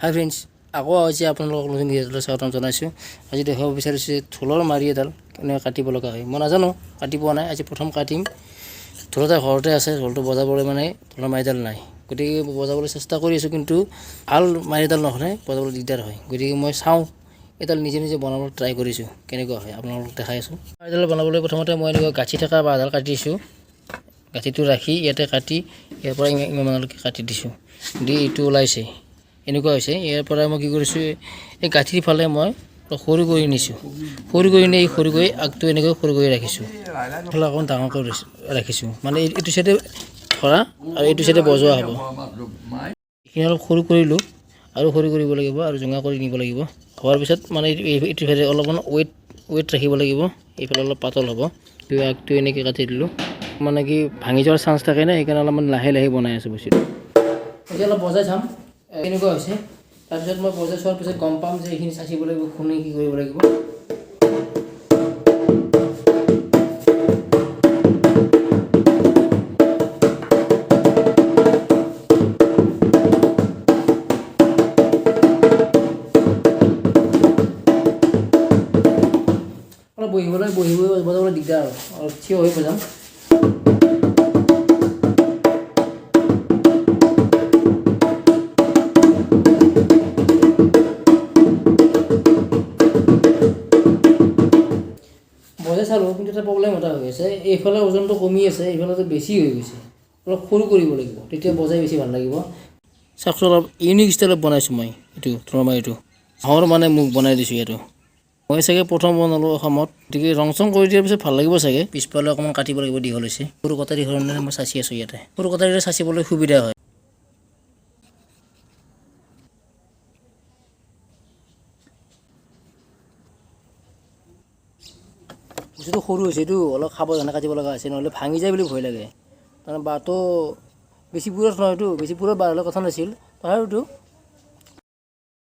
হাই friends, আকৌ আজি আপোনালোকক নতুন ভিডিঅ'লৈ স্বাগতম জনাইছোঁ। আজি দেখাব বিচাৰিছোঁ ঢোলৰ মাৰি এডাল কেনেকৈ কাটিব লগা হয়। মই নাজানো, কাটি পোৱা নাই, আজি প্ৰথম কাটিম। ঢোল এটা ঘৰতে আছে, ঢোলটো বজাবলৈ মানে ঢোলৰ মাৰিডাল নাই, গতিকে বজাবলৈ চেষ্টা কৰি আছোঁ, কিন্তু ভাল মাৰিডাল নহ'লে বজাবলৈ দিগদাৰ হয়। গতিকে মই চাওঁ, এডাল নিজে নিজে বনাবলৈ ট্ৰাই কৰিছোঁ, কেনেকুৱা হয় আপোনালোকক দেখাই আছোঁ। মাৰিডাল বনাবলৈ প্ৰথমতে মই এনেকুৱা গাঁঠি থকা বাঁহডাল কাটিছোঁ। গাঁঠিটো ৰাখি ইয়াতে কাটি ইয়াৰ পৰা ইমানলৈকে কাটি দিছোঁ, দি এইটো ওলাইছে এনেকুৱা হৈছে। ইয়াৰ পৰা মই কি কৰিছোঁ, এই গাঁঠিৰ ফালে মই সৰু কৰি নিছোঁ, সৰু কৰি নি এই সৰু কৰি আগটো এনেকৈ সৰু কৰি ৰাখিছোঁ, ফালে অকণমান ডাঙৰ কৰি ৰাখিছোঁ, মানে এইটো চাইডে ধৰা আৰু এইটো চাইডে বজোৱা হ'ব। এইখিনি অলপ সৰু কৰিলোঁ, আৰু সৰু কৰিব লাগিব আৰু জোঙা কৰি নিব লাগিব। হোৱাৰ পিছত মানে এইটো চাইডে অলপমান ৱেইট ৰাখিব লাগিব, এইফালে অলপ পাতল হ'ব। আগটো এনেকৈ কাটি দিলোঁ, মানে কি ভাঙি যোৱাৰ চান্স থাকে না, সেইকাৰণে অলপমান লাহে লাহে বনাই আছোঁ বস্তুটো। এতিয়া অলপ বজাই চাম এনেকুৱা হৈছে। তাৰপিছত মই বজাই চোৱাৰ পিছত গম পাম যে এইখিনি চাচিব লাগিব, খুনি কি কৰিব লাগিব। অলপ বহি বজাবলৈ দিগদাৰ আৰু অলপ থিয় হৈ বজাম। বজাই চালোঁ, কিন্তু এটা প্ৰব্লেম এটা হৈ আছে, এইফালে ওজনটো কমি আছে, এইফালেতো বেছি হৈ গৈছে। অলপ সৰু কৰিব লাগিব, তেতিয়া বজাই বেছি ভাল লাগিব। চাওকচোন, অলপ ইউনিক ষ্টাইলত বনাইছোঁ মই এইটো ঢোলৰ মাৰিটো। হাঁহৰ মানে মোক বনাই দিছোঁ এইটো। মই চাগে প্ৰথম বনালোঁ অসমত, গতিকে ৰং চং কৰি দিয়াৰ পিছত ভাল লাগিব চাগে। পিছফালে অকণমান কাটিব লাগিব, দীঘল হৈছে। সৰু কটাৰী ধৰণে মই চাচি আছোঁ ইয়াতে, সৰু কটাৰীৰে চাচিবলৈ সুবিধা হয়। বস্তুটো সৰু হৈছে, এইটো অলপ সাৱধানে কাটিব লগা হৈছে, নহ'লে ভাঙি যায় বুলি ভয় লাগে। তাৰমানে বাঁহটো বেছি পুৰত নহয়, এইটো বেছি পুৰত বাঁহ হ'লে কথা নাছিল, তথাপিতো